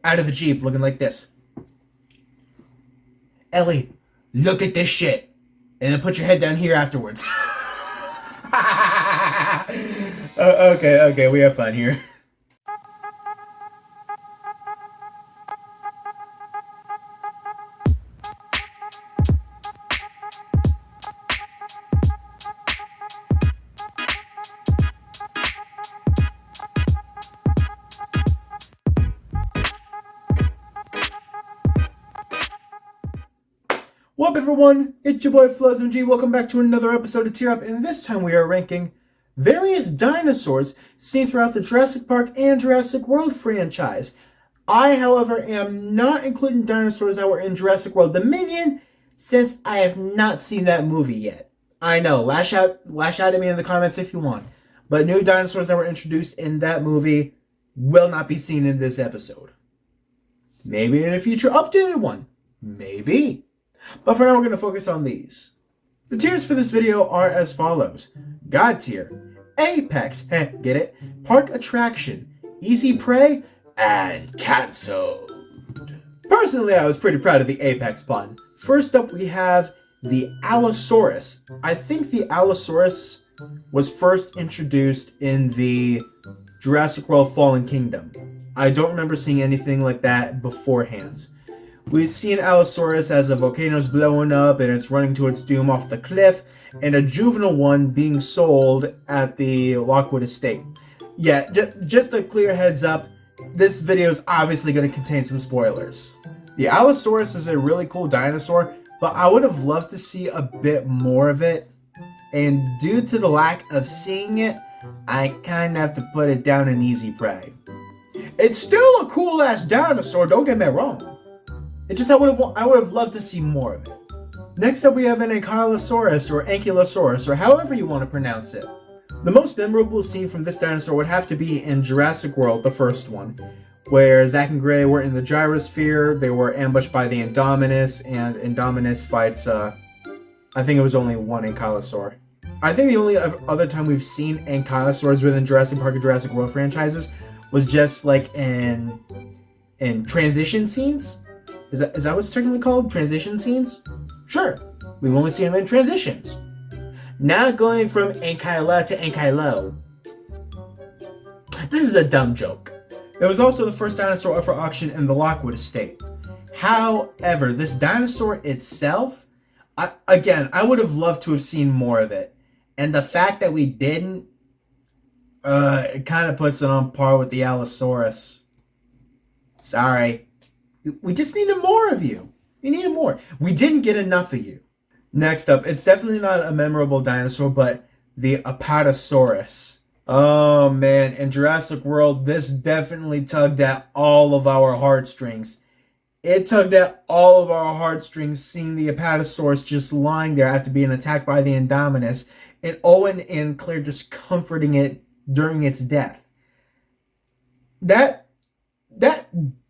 out of the Jeep looking like this. Ellie, look at this shit. And then put your head down here afterwards. Okay, we have fun here. What up, everyone? It's your boy Floz MG. Welcome back to another episode of Tear Up, and this time we are ranking various dinosaurs seen throughout the Jurassic Park and Jurassic World franchise. I, however, am not including dinosaurs that were in Jurassic World Dominion, since I have not seen that movie yet. I know, lash out at me in the comments if you want, but new dinosaurs that were introduced in that movie will not be seen in this episode. Maybe in a future updated one. Maybe. But for now, we're going to focus on these. The tiers for this video are as follows. God tier, Apex, get it? Park attraction, easy prey, and cancelled. Personally, I was pretty proud of the Apex pun. First up, we have the Allosaurus. I think the Allosaurus was first introduced in the Jurassic World Fallen Kingdom. I don't remember seeing anything like that beforehand. We've seen Allosaurus as the volcano's blowing up and it's running to its doom off the cliff, and a juvenile one being sold at the Lockwood estate. Yeah, just a clear heads up, this video is obviously going to contain some spoilers. The Allosaurus is a really cool dinosaur, but I would have loved to see a bit more of it, and due to the lack of seeing it, I kind of have to put it down in easy prey. It's still a cool ass dinosaur, don't get me wrong. It just I would have loved to see more of it. Next up, we have an Ankylosaurus or Ankylosaurus, or however you want to pronounce it. The most memorable scene from this dinosaur would have to be in Jurassic World, the first one, where Zack and Gray were in the gyrosphere. They were ambushed by the Indominus, and Indominus fights. I think it was only one Ankylosaur. I think the only other time we've seen Ankylosaurs within Jurassic Park and Jurassic World franchises was just like in transition scenes. Is that what's technically called? Transition scenes? Sure. We've only seen them in transitions. Now going from Ankyla to Ankylo. This is a dumb joke. It was also the first dinosaur up for auction in the Lockwood estate. However, this dinosaur itself, I would have loved to have seen more of it. And the fact that we didn't, it kind of puts it on par with the Allosaurus. Sorry. We just needed more of you. We needed more. We didn't get enough of you. Next up, it's definitely not a memorable dinosaur, but the Apatosaurus. Oh man, in Jurassic World, this definitely tugged at all of our heartstrings. It tugged at all of our heartstrings seeing the Apatosaurus just lying there after being attacked by the Indominus, and Owen and Claire just comforting it during its death.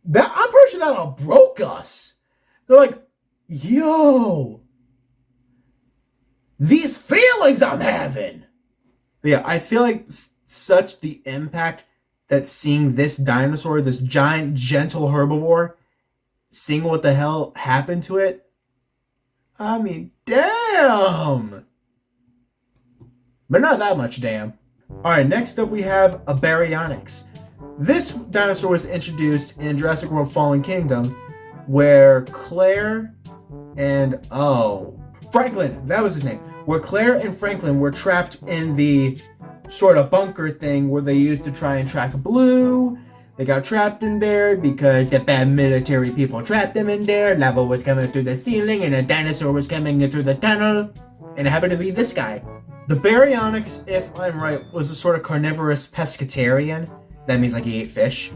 I'm pretty sure that all broke us. They're like, yo, these feelings I'm having. But yeah, I feel like such the impact that seeing this dinosaur, this giant, gentle herbivore, seeing what the hell happened to it. I mean, damn. But not that much damn. Alright, next up we have a Baryonyx. This dinosaur was introduced in Jurassic World Fallen Kingdom, where Claire and, Franklin, that was his name, where Claire and Franklin were trapped in the sort of bunker thing where they used to try and track Blue. They got trapped in there because the bad military people trapped them in there. Lava was coming through the ceiling and a dinosaur was coming in through the tunnel. And it happened to be this guy. The Baryonyx, if I'm right, was a sort of carnivorous pescatarian. That means like he ate fish.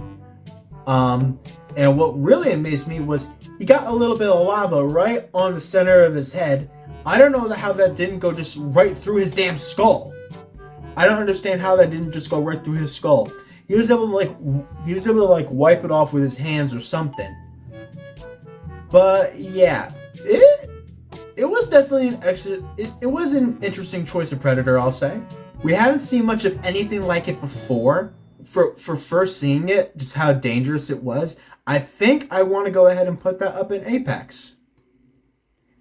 And what really amazed me was he got a little bit of lava right on the center of his head. I don't know how that didn't go just right through his damn skull. I don't understand how that didn't just go right through his skull. He was able to wipe it off with his hands or something. But yeah, it was definitely it was an interesting choice of predator, I'll say. We haven't seen much of anything like it before. For first seeing it, just how dangerous it was, I think I want to go ahead and put that up in Apex.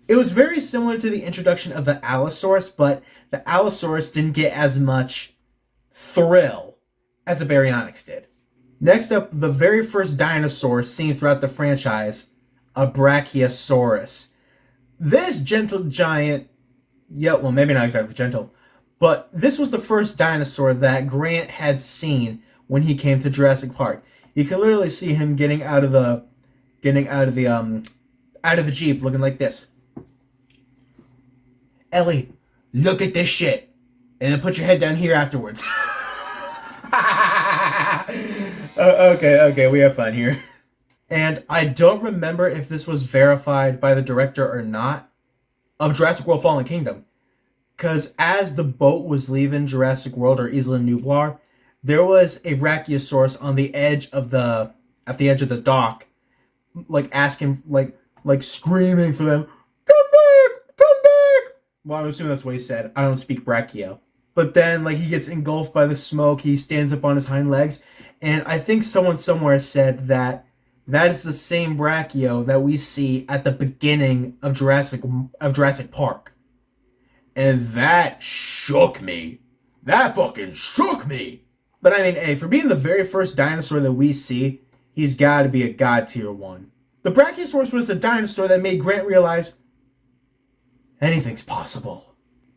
It was very similar to the introduction of the Allosaurus, but the Allosaurus didn't get as much thrill as the Baryonyx did. Next up, the very first dinosaur seen throughout the franchise, a Brachiosaurus. This gentle giant, yeah, well, maybe not exactly gentle, but this was the first dinosaur that Grant had seen when he came to Jurassic Park. You can literally see him getting out of the Jeep looking like this. Ellie, look at this shit, and then put your head down here afterwards. Okay, we have fun here. And I don't remember if this was verified by the director or not of Jurassic World Fallen Kingdom. Because as the boat was leaving Jurassic World or Isla Nublar, there was a Brachiosaurus on the edge of the dock, like asking, like screaming for them, come back, come back. Well, I'm assuming that's what he said. I don't speak Brachio. But then, like, he gets engulfed by the smoke. He stands up on his hind legs. And I think someone somewhere said that is the same Brachio that we see at the beginning of Jurassic Park. And that shook me. That fucking shook me. But I mean, hey, for being the very first dinosaur that we see, he's got to be a god tier 1. The Brachiosaurus was the dinosaur that made Grant realize anything's possible.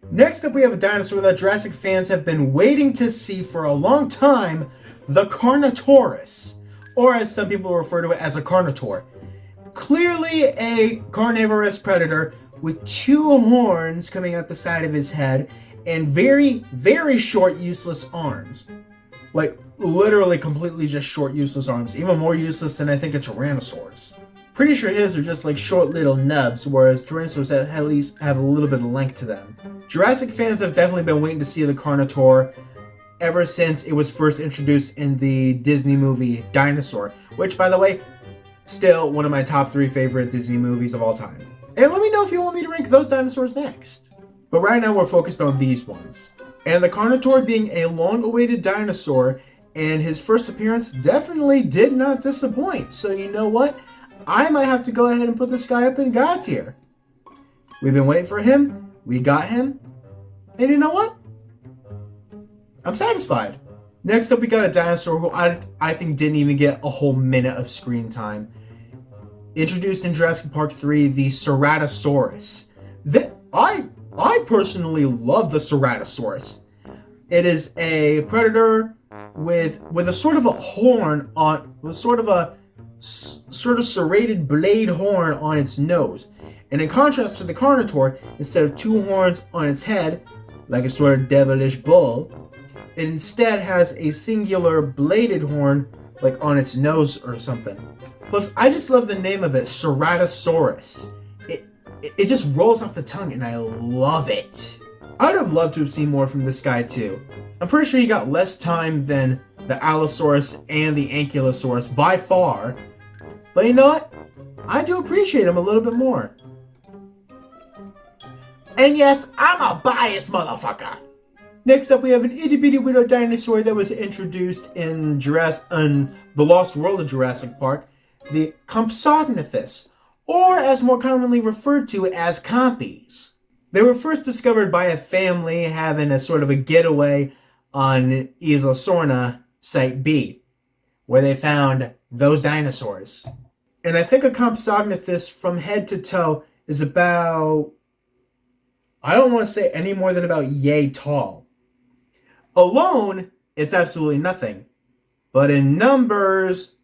Next up, we have a dinosaur that Jurassic fans have been waiting to see for a long time, the Carnotaurus, or as some people refer to it as a Carnotaur. Clearly a carnivorous predator with 2 horns coming out the side of his head and very, very short, useless arms. Like, literally completely just short, useless arms. Even more useless than I think a Tyrannosaurus. Pretty sure his are just like short little nubs, whereas Tyrannosaurs at least have a little bit of length to them. Jurassic fans have definitely been waiting to see the Carnotaur ever since it was first introduced in the Disney movie Dinosaur, which, by the way, still one of my top 3 favorite Disney movies of all time. And let me know if you want me to rank those dinosaurs next. But right now we're focused on these ones. And the Carnotaur being a long-awaited dinosaur, and his first appearance definitely did not disappoint. So you know what? I might have to go ahead and put this guy up in God tier. We've been waiting for him. We got him. And you know what? I'm satisfied. Next up, we got a dinosaur who I think didn't even get a whole minute of screen time. Introduced in Jurassic Park 3, the Ceratosaurus. I personally love the Ceratosaurus. It is a predator with a sort of a horn on, with sort of serrated blade horn on its nose. And in contrast to the Carnotaur, instead of 2 horns on its head, like a sort of devilish bull, it instead has a singular bladed horn, like on its nose or something. Plus, I just love the name of it, Ceratosaurus. It just rolls off the tongue, and I love it. I'd have loved to have seen more from this guy, too. I'm pretty sure he got less time than the Allosaurus and the Ankylosaurus by far. But you know what? I do appreciate him a little bit more. And yes, I'm a biased motherfucker. Next up, we have an itty-bitty widow dinosaur that was introduced in The Lost World of Jurassic Park, the Compsognathus, or as more commonly referred to as Compies. They were first discovered by a family having a sort of a getaway on Isla Sorna, Site B, where they found those dinosaurs. And I think a Compsognathus from head to toe is about, I don't want to say any more than about yay tall. Alone, it's absolutely nothing. But in numbers,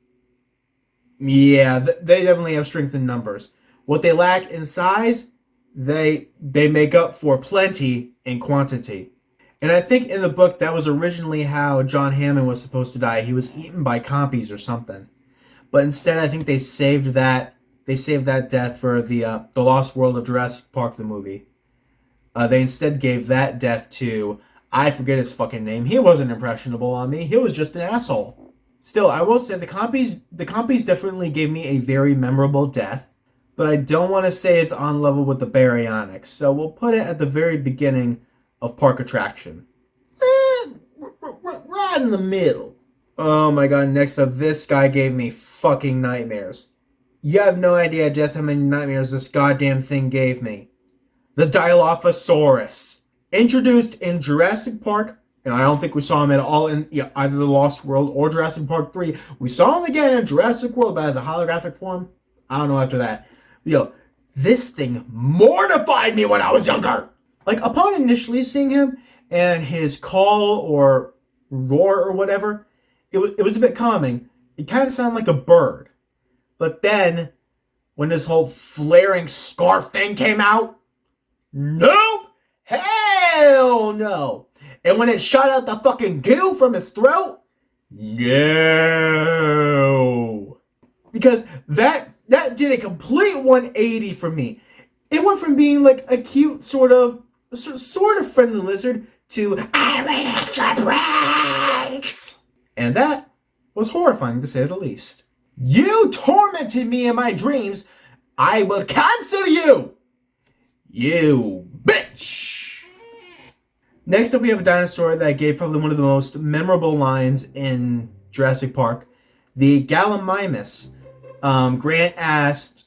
yeah, they definitely have strength in numbers. What they lack in size, they make up for plenty in quantity. And I think in the book, that was originally how John Hammond was supposed to die. He was eaten by Compies or something. But instead, I think they saved that death for the Lost World of Jurassic Park, the movie. They instead gave that death to, I forget his fucking name. He wasn't impressionable on me. He was just an asshole. Still, I will say the Compies definitely gave me a very memorable death. But I don't want to say it's on level with the Baryonyx. So we'll put it at the very beginning of Park Attraction. Right in the middle. Oh my god, next up, this guy gave me fucking nightmares. You have no idea just how many nightmares this goddamn thing gave me. The Dilophosaurus. Introduced in Jurassic Park, and I don't think we saw him at all in either The Lost World or Jurassic Park 3. We saw him again in Jurassic World, but as a holographic form. I don't know after that. This thing mortified me when I was younger. Like, upon initially seeing him and his call or roar or whatever, it was a bit calming. It kind of sounded like a bird. But then, when this whole flaring scarf thing came out, nope! Hell no! And when it shot out the fucking goo from its throat, no! Because that did a complete 180 for me. It went from being like a cute sort of friendly lizard to I will eat your brains! And that was horrifying to say the least. You tormented me in my dreams. I will cancel you! You bitch! Next up, we have a dinosaur that gave probably one of the most memorable lines in Jurassic Park. The Gallimimus. Grant asked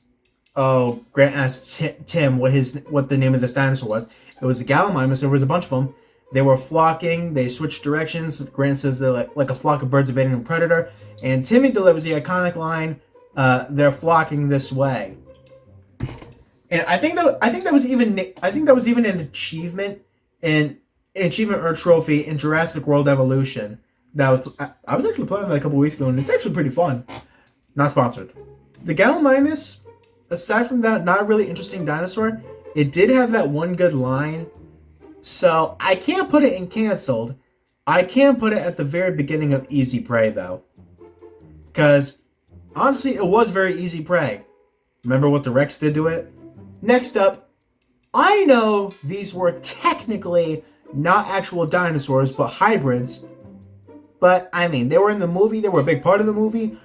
Tim what the name of this dinosaur was. It was a Gallimimus. There was a bunch of them. They were flocking. They switched directions. Grant says they're like a flock of birds evading a predator. And Timmy delivers the iconic line, "They're flocking this way." And I think that was even an achievement or trophy in Jurassic World Evolution. I was actually playing that a couple weeks ago, and it's actually pretty fun. Not sponsored. The Gallimimus, aside from that not really interesting dinosaur, it did have that one good line. So I can't put it in canceled. I can put it at the very beginning of Easy Prey, though. Because, honestly, it was very easy prey. Remember what the Rex did to it? Next up, I know these were technically not actual dinosaurs, but hybrids. But, I mean, they were in the movie. They were a big part of the movie.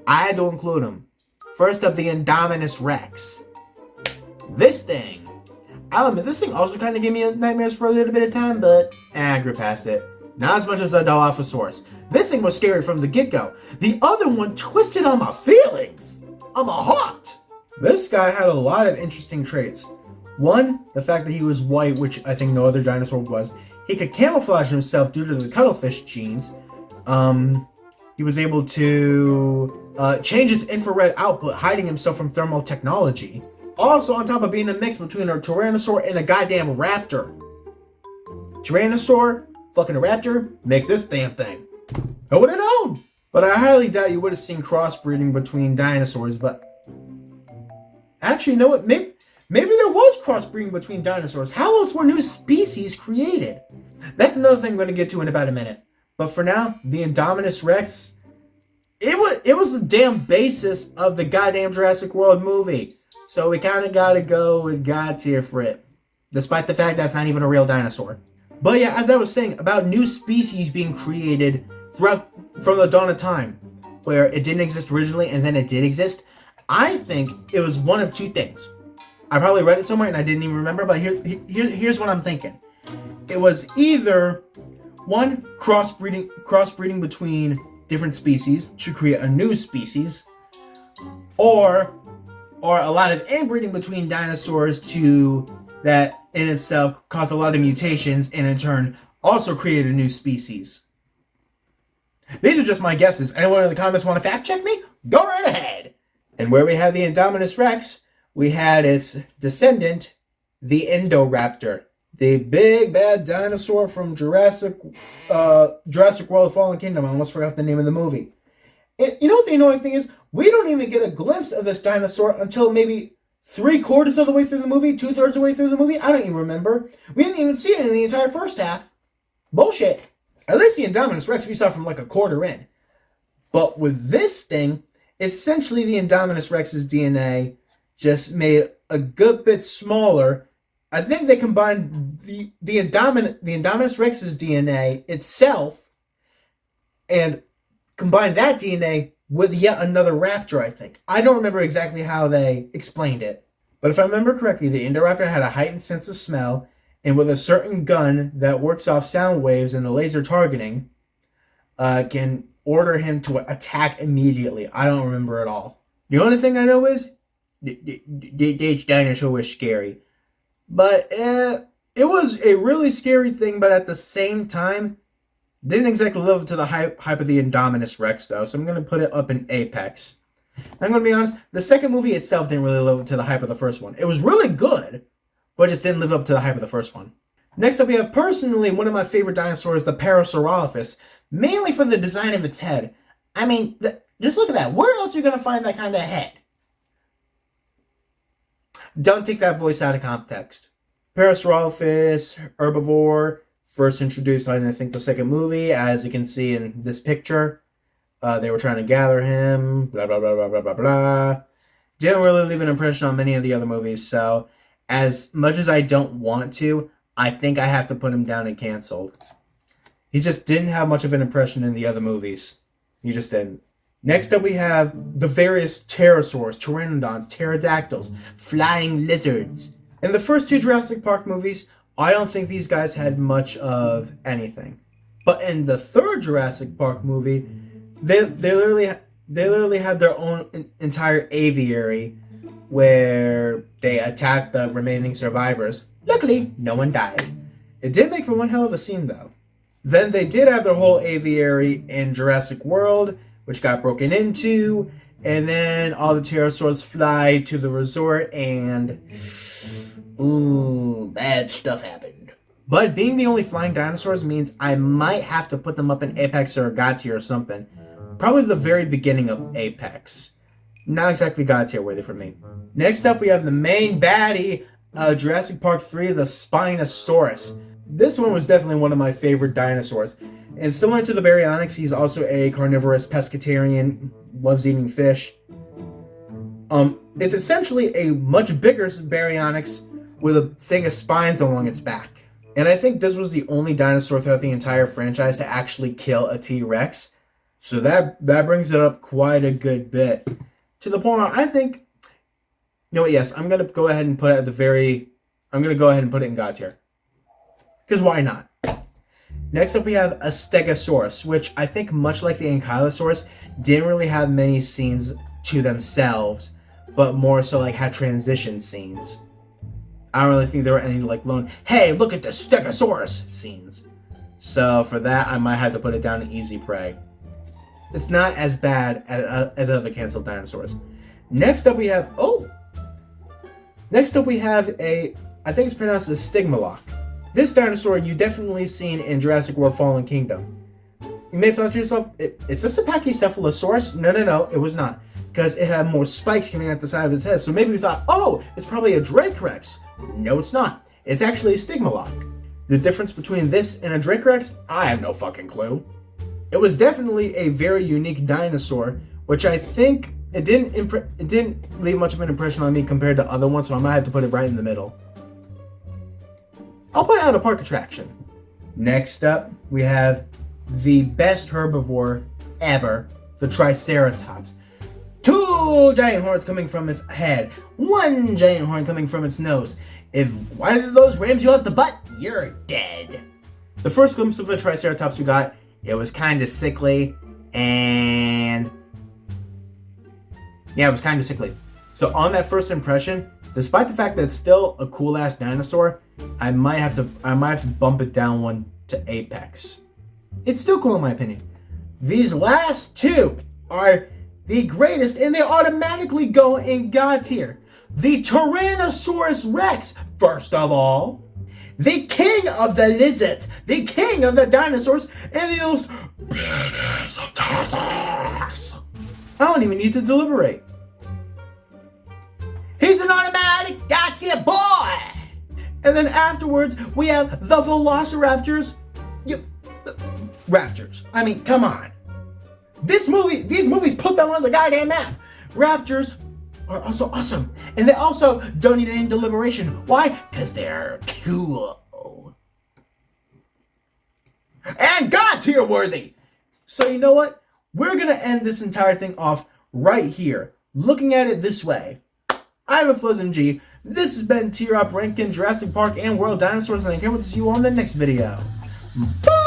I had to include them. First up, the Indominus Rex. This thing. I'll admit, this thing also kind of gave me nightmares for a little bit of time, but I grew past it. Not as much as the Dilophosaurus. This thing was scary from the get-go. The other one twisted on my feelings. I'm hooked. This guy had a lot of interesting traits. One, the fact that he was white, which I think no other dinosaur was. He could camouflage himself due to the cuttlefish genes. He was able to change his infrared output, hiding himself from thermal technology. Also, on top of being a mix between a Tyrannosaur and a goddamn raptor. Tyrannosaur, fucking a raptor, makes this damn thing. I would have known! But I highly doubt you would have seen crossbreeding between dinosaurs, but... Actually, you know what? Maybe there was crossbreeding between dinosaurs. How else were new species created? That's another thing I'm going to get to in about a minute. But for now, the Indominus Rex, it was the damn basis of the goddamn Jurassic World movie. So we kind of got to go with God tier for it. Despite the fact that's not even a real dinosaur. But yeah, as I was saying, about new species being created from the dawn of time, where it didn't exist originally and then it did exist, I think it was one of two things. I probably read it somewhere and I didn't even remember, but here's what I'm thinking. It was either one, crossbreeding between different species to create a new species, or a lot of inbreeding between dinosaurs that in itself caused a lot of mutations and in turn also created a new species. These are just my guesses. Anyone in the comments want to fact check me? Go right ahead. And where we had the Indominus Rex, we had its descendant, the Indoraptor. The big bad dinosaur from Jurassic World Fallen Kingdom. I almost forgot the name of the movie. And you know what the annoying thing is? We don't even get a glimpse of this dinosaur until maybe 3/4 of the way through the movie, 2/3 of the way through the movie. I don't even remember. We didn't even see it in the entire first half. Bullshit. At least the Indominus Rex we saw from like a quarter in. But with this thing, it's essentially the Indominus Rex's DNA just made a good bit smaller. I think they combined the Indominus Rex's DNA itself and combined that DNA with yet another raptor, I think. I don't remember exactly how they explained it. But if I remember correctly, the Indoraptor had a heightened sense of smell, and with a certain gun that works off sound waves and the laser targeting, can order him to attack immediately. I don't remember at all. The only thing I know is this dinosaur was scary. But it was a really scary thing, but at the same time, didn't exactly live up to the hype of the Indominus Rex, though, so I'm going to put it up in Apex. I'm going to be honest, the second movie itself didn't really live up to the hype of the first one. It was really good, but just didn't live up to the hype of the first one. Next up, we have personally one of my favorite dinosaurs, the Parasaurolophus, mainly for the design of its head. I mean, just look at that. Where else are you going to find that kind of head? Don't take that voice out of context. Parasaurolophus, herbivore, first introduced in, I think, the second movie, as you can see in this picture. They were trying to gather him, blah, blah, blah, blah, blah, blah, blah. Didn't really leave an impression on many of the other movies, so as much as I don't want to, I think I have to put him down and canceled. He just didn't have much of an impression in the other movies. He just didn't. Next up, we have the various pterosaurs, pteranodons, pterodactyls, flying lizards. In the first two Jurassic Park movies, I don't think these guys had much of anything. But in the third Jurassic Park movie, they literally had their own entire aviary where they attacked the remaining survivors. Luckily, no one died. It did make for one hell of a scene, though. Then they did have their whole aviary in Jurassic World, which got broken into, and then all the pterosaurs fly to the resort, and ooh, bad stuff happened. But being the only flying dinosaurs means I might have to put them up in Apex or God tier or something. Probably the very beginning of Apex. Not exactly God tier worthy for me. Next up, we have the main baddie, Jurassic Park 3, the Spinosaurus. This one was definitely one of my favorite dinosaurs. And similar to the Baryonyx, he's also a carnivorous pescatarian, loves eating fish. It's essentially a much bigger Baryonyx with a thing of spines along its back. And I think this was the only dinosaur throughout the entire franchise to actually kill a T-Rex. So that brings it up quite a good bit. To the point where I think, you know what, yes, I'm going to go ahead and put it at the very, I'm going to go ahead and put it in God tier. Because why not? Next up, we have a Stegosaurus, which I think, much like the Ankylosaurus, didn't really have many scenes to themselves, but more so like had transition scenes. I don't really think there were any like lone, hey, look at the Stegosaurus scenes. So for that, I might have to put it down to easy prey. It's not as bad as other canceled dinosaurs. Next up, we have a, I think it's pronounced a Stigmalock. This dinosaur you definitely seen in Jurassic World Fallen Kingdom. You may have thought to yourself, is this a Pachycephalosaurus? No, it was not. Because it had more spikes coming out the side of its head. So maybe you thought, oh, it's probably a Dracorex. No, it's not. It's actually a Stigmalock. The difference between this and a Dracorex? I have no fucking clue. It was definitely a very unique dinosaur, which I think it didn't leave much of an impression on me compared to other ones, so I might have to put it right in the middle. I'll put it on a park attraction. Next up, we have the best herbivore ever, the Triceratops. 2 giant horns coming from its head, 1 giant horn coming from its nose. If one of those rams you up the butt, you're dead. The first glimpse of a Triceratops we got, it was kind of sickly, and yeah, it was kind of sickly. So on that first impression, despite the fact that it's still a cool-ass dinosaur, I might have to bump it down one to Apex. It's still cool in my opinion. These last two are the greatest, and they automatically go in God tier. The Tyrannosaurus Rex, first of all. The king of the lizards, the king of the dinosaurs, and the most badass of dinosaurs. I don't even need to deliberate. He's an automatic God tier boy. And then afterwards, we have the Velociraptors. Raptors. I mean, come on. These movies put them on the goddamn map. Raptors are also awesome. And they also don't need any deliberation. Why? Because they're cool. And God tier worthy. So you know what? We're going to end this entire thing off right here. Looking at it this way. I'm a Floz MG. This has been Tier Up ranking Jurassic Park and World Dinosaurs, and I can't wait to see you on the next video. Bye!